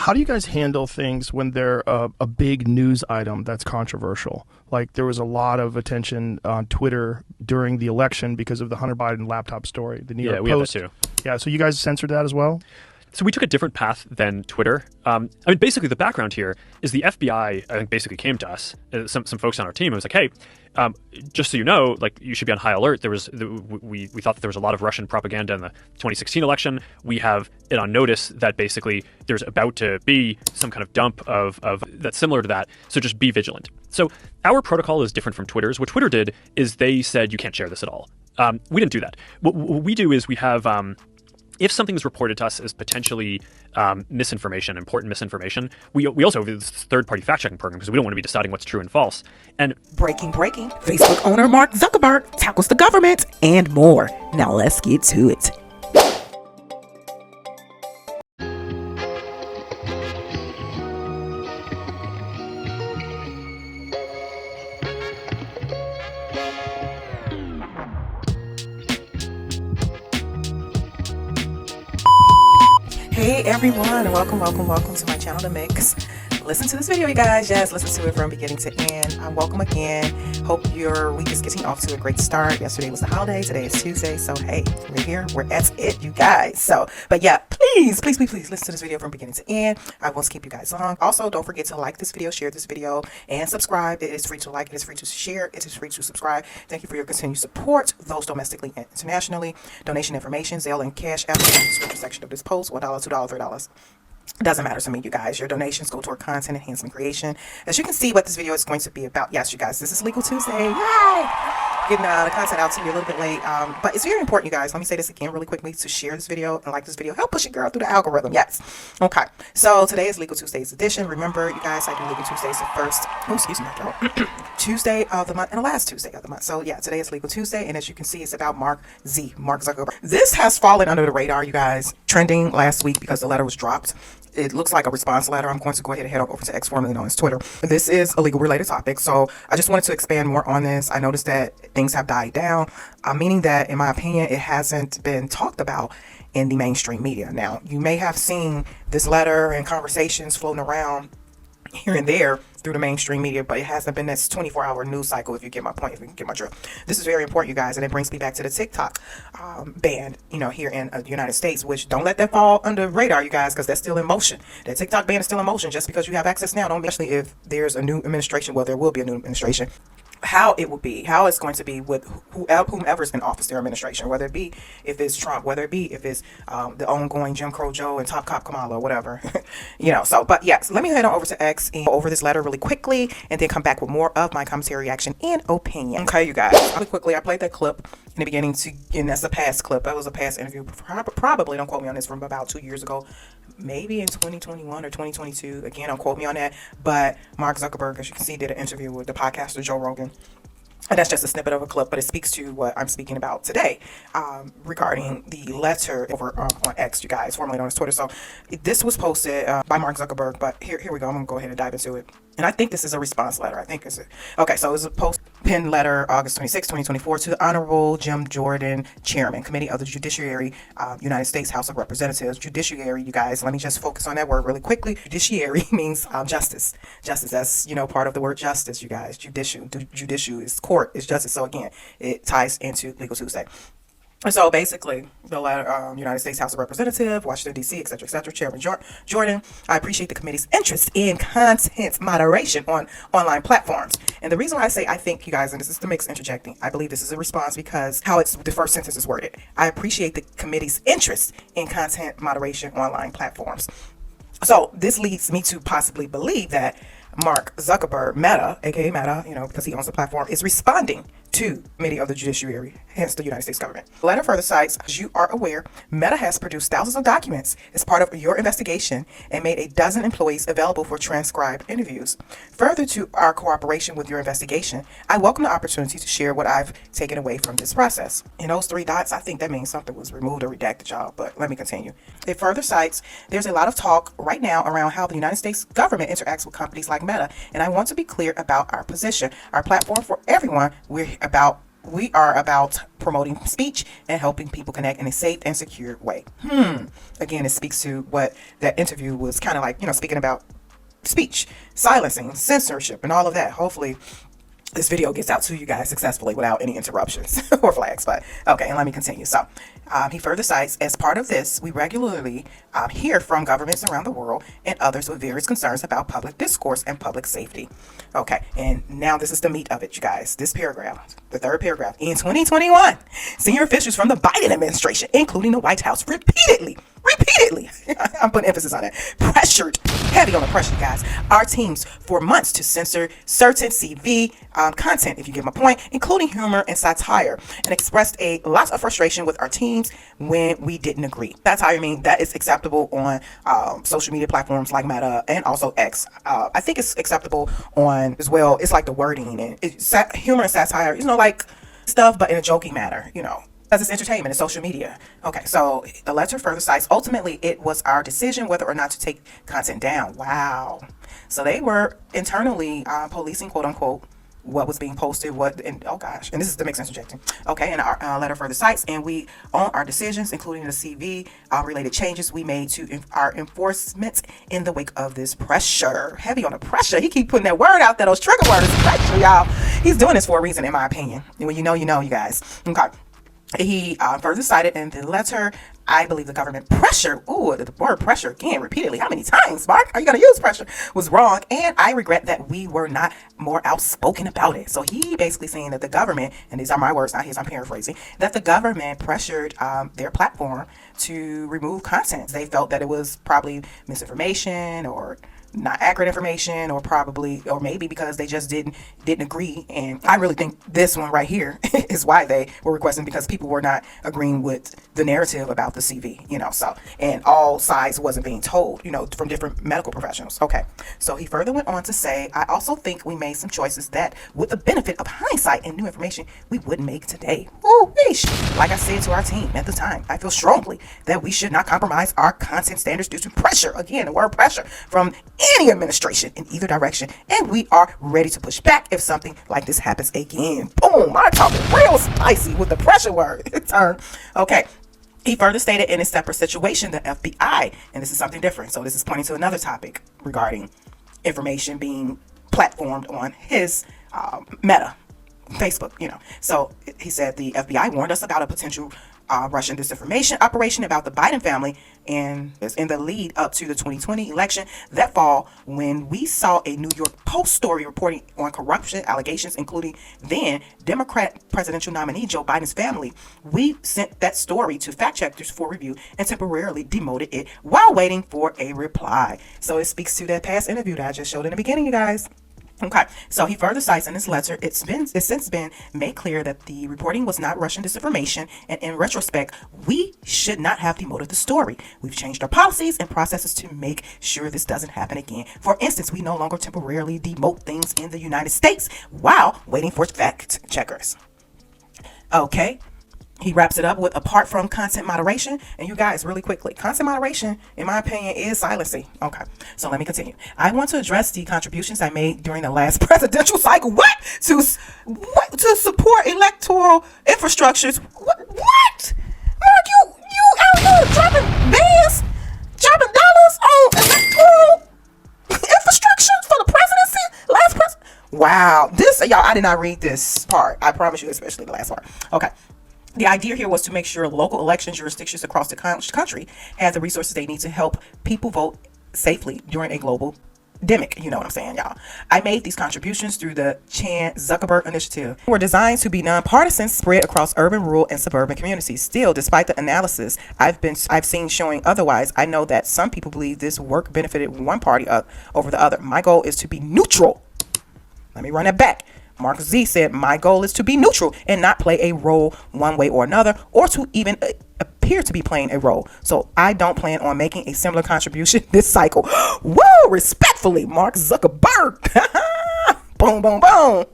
How do you guys handle things when they're a big news item that's controversial? Like there was a lot of attention on Twitter during the election because of the Hunter Biden laptop story. The New York Post. Have that too. Yeah, so you guys censored that as well? So we took a different path than Twitter. Basically the background here is the FBI, I think, basically came to us, some folks on our team, and was like, hey, just so you know, like you should be on high alert. We thought that there was a lot of Russian propaganda in the 2016 election. We have it on notice that basically there's about to be some kind of dump of that's similar to that. So just be vigilant. So our protocol is different from Twitter's. What Twitter did is they said you can't share this at all. We didn't do that. What we do is we have if something is reported to us as potentially misinformation, important misinformation, we also have this third-party fact-checking program because we don't want to be deciding what's true and false. And breaking. Facebook owner Mark Zuckerberg tackles the government and more. Now let's get to it. Hey everyone, welcome to my channel, The Mix. Listen to this video, you guys. Yes, listen to it from beginning to end. Welcome again. Hope your week is getting off to a great start. Yesterday was the holiday. Today is Tuesday. So, hey, we're here. We're at it, you guys. So, but yeah, please listen to this video from beginning to end. I won't keep you guys long. Also, don't forget to like this video, share this video, and subscribe. It is free to like. It is free to share. It is free to subscribe. Thank you for your continued support, those domestically and internationally. Donation information, zelle and cash app in the description section of this post. $1, $2, $3. It doesn't matter to me, you guys. Your donations go toward content enhancement creation. As you can see, what this video is going to be about. Yes, you guys, this is Legal Tuesday. Yay! Getting the content out to you a little bit late. But it's very important, you guys. Let me say this again really quickly, to share this video and like this video. Help push your girl through the algorithm. Yes. Okay. So today is Legal Tuesday's edition. Remember, you guys, I do Legal Tuesdays the first, Tuesday of the month and the last Tuesday of the month. So yeah, today is Legal Tuesday. And as you can see, it's about Mark Zuckerberg. This has fallen under the radar, you guys. Trending last week because the letter was dropped. It looks like a response letter. I'm going to go ahead and head over to X, formerly known as Twitter. This is a legal related topic, so I just wanted to expand more on this. I noticed that things have died down, meaning that, in my opinion, it hasn't been talked about in the mainstream media. Now, you may have seen this letter and conversations floating around here and there through the mainstream media, but it hasn't been this 24-hour news cycle, if you get my point, if you get my drift. This is very important, you guys, and it brings me back to the TikTok ban, here in the United States, which don't let that fall under radar, you guys, because that's still in motion. That TikTok ban is still in motion. Just because you have access now, don't, especially if there's a new administration, well, there will be a new administration, how it's going to be with whomever's in office, their administration, whether it be if it's Trump, whether it be if it's the ongoing Jim Crow Joe and Top Cop Kamala, whatever, so, but yes, let me head on over to X and go over this letter really quickly and then come back with more of my commentary, reaction, and opinion. Okay, you guys, really quickly, I played that clip in the beginning and that's a past clip. That was a past interview, probably, don't quote me on this, from about 2 years ago, maybe in 2021 or 2022. Again, don't quote me on that. But Mark Zuckerberg, as you can see, did an interview with the podcaster Joe Rogan. And that's just a snippet of a clip, but it speaks to what I'm speaking about today regarding the letter over on X, you guys, formerly known as Twitter. So this was posted by Mark Zuckerberg, but here we go. I'm going to go ahead and dive into it. And I think this is a response letter. I think it's okay. So it's a post-pen letter, August 26, 2024, to the Honorable Jim Jordan, Chairman, Committee of the Judiciary, United States House of Representatives. Judiciary, you guys, let me just focus on that word really quickly. Judiciary means justice. Justice, that's, part of the word justice, you guys. Judicial is court, is justice. So again, it ties into Legal Tuesday. So basically, the letter, United States House of Representatives, Washington, D.C., et cetera, Chairman Jordan, I appreciate the committee's interest in content moderation on online platforms. And the reason why I say I think, you guys, and this is the Mix interjecting, I believe this is a response because how the first sentence is worded. I appreciate the committee's interest in content moderation on online platforms. So this leads me to possibly believe that Mark Zuckerberg, Meta, aka Meta, because he owns the platform, is responding to Committee of the Judiciary, hence the United States government. The letter further cites, as you are aware, Meta has produced thousands of documents as part of your investigation and made a dozen employees available for transcribed interviews. Further to our cooperation with your investigation, I welcome the opportunity to share what I've taken away from this process. In those 3 dots, I think that means something was removed or redacted, y'all, but let me continue. It further cites, there's a lot of talk right now around how the United States government interacts with companies like Meta, and I want to be clear about our position. Our platform for everyone, we're about we are about promoting speech and helping people connect in a safe and secure way. Again, it speaks to what that interview was kind of like, speaking about speech, silencing, censorship, and all of that. Hopefully, this video gets out to you guys successfully without any interruptions or flags. But okay, and let me continue. So he further cites, as part of this, we regularly hear from governments around the world and others with various concerns about public discourse and public safety. Okay, and now this is the meat of it, you guys. This paragraph, the third paragraph. In 2021, senior officials from the Biden administration, including the White House, repeatedly, I'm putting emphasis on that, pressured, heavy on the pressure, guys, our teams for months to censor certain CV content, if you get my point, including humor and satire, and expressed a lot of frustration with our teams when we didn't agree. Satire, that is acceptable on social media platforms like Meta and also X. I think it's acceptable on as well. It's like the wording and humor and satire, like stuff, but in a joking manner, because it's entertainment, it's social media. Okay, so the letter further cites, ultimately, it was our decision whether or not to take content down. Wow. So they were internally policing, quote unquote, what was being posted, oh gosh, and this is the mix interjecting. Okay, and our letter further cites, and we own our decisions, including the CV related changes we made to our enforcement in the wake of this pressure. Heavy on the pressure. He keep putting that word out there, those trigger words, pressure, y'all. He's doing this for a reason, in my opinion. And when you know, you guys. Okay. He further cited in the letter, I believe the government pressure, the word pressure again, repeatedly, how many times, Mark, are you going to use pressure, was wrong, and I regret that we were not more outspoken about it. So he basically saying that the government, and these are my words, not his, I'm paraphrasing, that the government pressured their platform to remove content. They felt that it was probably misinformation or not accurate information, or maybe because they just didn't agree. And I really think this one right here is why they were requesting, because people were not agreeing with the narrative about the CV, so, and all sides wasn't being told, from different medical professionals. Okay, so he further went on to say, I also think we made some choices that, with the benefit of hindsight and new information, we wouldn't make today. Like I said to our team at the time, I feel strongly that we should not compromise our content standards due to pressure. Again, the word pressure from any administration in either direction, and we are ready to push back if something like this happens again. Boom! I'm talking real spicy with the pressure word turn. Okay. He further stated, in a separate situation, the FBI, and this is something different, so this is pointing to another topic regarding information being platformed on his Meta, Facebook, So he said the FBI warned us about a potential Russian disinformation operation about the Biden family and in the lead up to the 2020 election that fall, when we saw a New York Post story reporting on corruption allegations, including then Democrat presidential nominee Joe Biden's family. We sent that story to fact checkers for review and temporarily demoted it while waiting for a reply. So it speaks to that past interview that I just showed in the beginning, you guys. Okay, so he further cites in his letter, it's since been made clear that the reporting was not Russian disinformation, and in retrospect, we should not have demoted the story. We've changed our policies and processes to make sure this doesn't happen again. For instance, we no longer temporarily demote things in the United States while waiting for fact checkers. Okay. He wraps it up with, apart from content moderation, and you guys, really quickly, content moderation, in my opinion, is silencing. Okay, so let me continue. I want to address the contributions I made during the last presidential cycle. What? To support electoral infrastructures. What? Mark, you out here dropping bands, dropping dollars on electoral infrastructure for the presidency? Last president? Wow. Y'all, I did not read this part. I promise you, especially the last part. Okay. The idea here was to make sure local election jurisdictions across the country have the resources they need to help people vote safely during a global pandemic. You know what I'm saying, y'all. I made these contributions through the Zuckerberg initiative. They were designed to be nonpartisan, spread across urban, rural, and suburban communities. Still, despite the analysis I've seen showing otherwise, I know that some people believe this work benefited one party over the other. My goal is to be neutral. Let me run that back. Mark Z said, my goal is to be neutral and not play a role one way or another, or to even appear to be playing a role. So I don't plan on making a similar contribution this cycle. Woo! Respectfully, Mark Zuckerberg. Boom, boom, boom.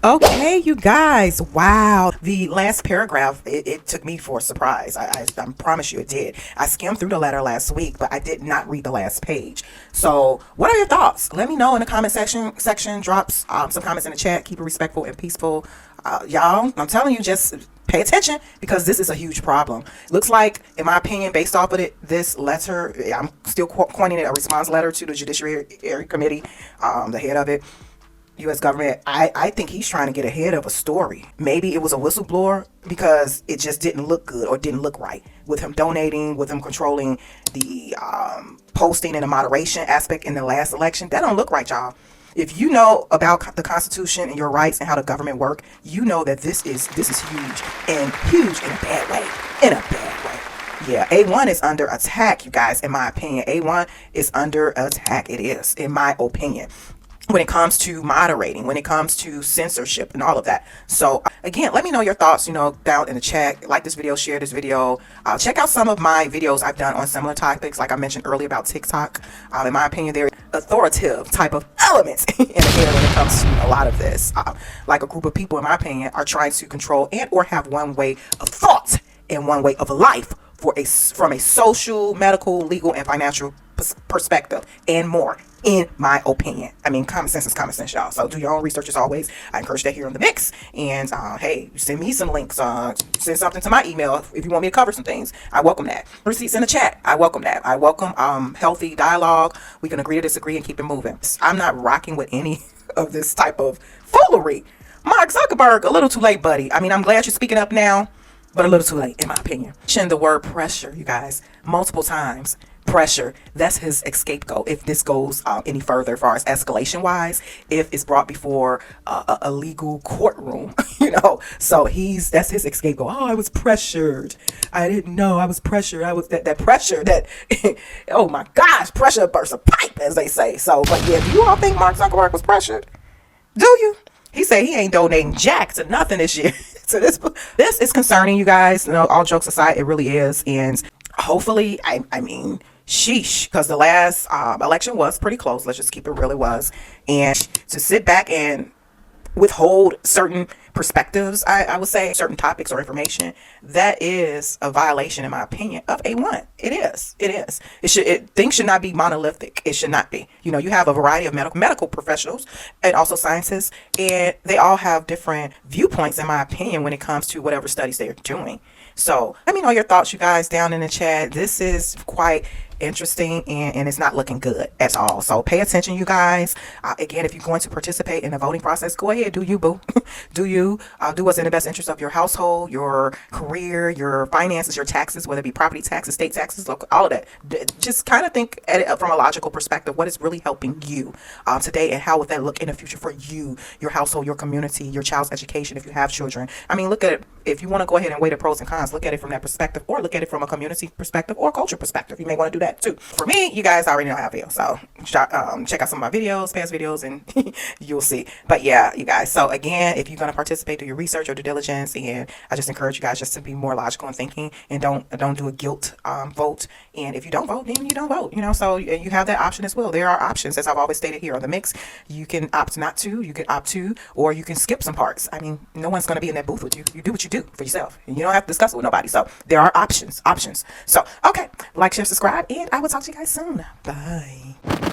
Okay, you guys. Wow. The last paragraph, it took me for a surprise. I promise you it did. I skimmed through the letter last week, but I did not read the last page. So what are your thoughts? Let me know in the comment section. Drops some comments in the chat. Keep it respectful and peaceful. Y'all, I'm telling you, just pay attention because this is a huge problem. Looks like, in my opinion, based off of this letter, I'm still coining it a response letter to the Judiciary Committee, the head of it, U.S. government. I think he's trying to get ahead of a story. Maybe it was a whistleblower because it just didn't look good or didn't look right with him donating, with him controlling the posting and the moderation aspect in the last election. That don't look right, y'all. If you know about the Constitution and your rights and how the government work, you know that this is huge in a bad way. In a bad way. Yeah, A1 is under attack, you guys, in my opinion. A1 is under attack. It is, in my opinion, when it comes to moderating, when it comes to censorship and all of that. So again, let me know your thoughts, down in the chat. Like this video, share this video. Check out some of my videos I've done on similar topics, like I mentioned earlier about TikTok. In my opinion, there are authoritative type of elements in the air when it comes to a lot of this. Like a group of people, in my opinion, are trying to control and or have one way of thought and one way of life from a social, medical, legal, and financial perspective and more. In my opinion. I mean, common sense is common sense, y'all. So do your own research as always. I encourage that here in the mix. And hey, send me some links. Send something to my email if you want me to cover some things. I welcome that. Receipts in the chat. I welcome that. I welcome healthy dialogue. We can agree to disagree and keep it moving. I'm not rocking with any of this type of foolery. Mark Zuckerberg, a little too late, buddy. I mean, I'm glad you're speaking up now, but a little too late, in my opinion. Mentioned the word pressure, you guys, multiple times. Pressure, that's his scapegoat if this goes any further as far as escalation wise, if it's brought before a legal courtroom. So that's his scapegoat. Oh, I was pressured, I didn't know I was pressured, I was that pressure that oh my gosh, pressure bursts a pipe, as they say. So but yeah, do you all think Mark Zuckerberg was pressured? Do you? He said he ain't donating jack to nothing this year. So this is concerning, you guys. All jokes aside, it really is. And hopefully, I mean, sheesh, because the last election was pretty close. Let's just keep it real, it was. And to sit back and withhold certain perspectives, I would say, certain topics or information, that is a violation, in my opinion, of A1. It is. Things should not be monolithic. It should not be. You have a variety of medical professionals and also scientists, and they all have different viewpoints, in my opinion, when it comes to whatever studies they're doing. So let me know your thoughts, you guys, down in the chat. This is quite interesting and it's not looking good at all. So pay attention, you guys. Again, if you're going to participate in the voting process, go ahead, do you, boo. Do you. Do what's in the best interest of your household, your career, your finances, your taxes, whether it be property taxes, state taxes, local, all of that. Just kind of think at it from a logical perspective. What is really helping you today, and how would that look in the future for you, your household, your community, your child's education, if you have children? I mean, look at it. If you want to go ahead and weigh the pros and cons, look at it from that perspective, or look at it from a community perspective or culture perspective. You may want to do that too. For me, you guys already know how I feel. So check out some of my videos, past videos, and you'll see. But yeah, you guys. So again, if you're going to participate, do your research or due diligence, and I just encourage you guys just to be more logical in thinking, and don't do a guilt vote. And if you don't vote, then you don't vote. So you have that option as well. There are options, as I've always stated here on the mix. You can opt not to, you can opt to, or you can skip some parts. I mean, no one's going to be in that booth with you. You do what you do for yourself, and you don't have to discuss it with nobody. So there are options. So okay, like, share, subscribe, and I will talk to you guys soon. Bye.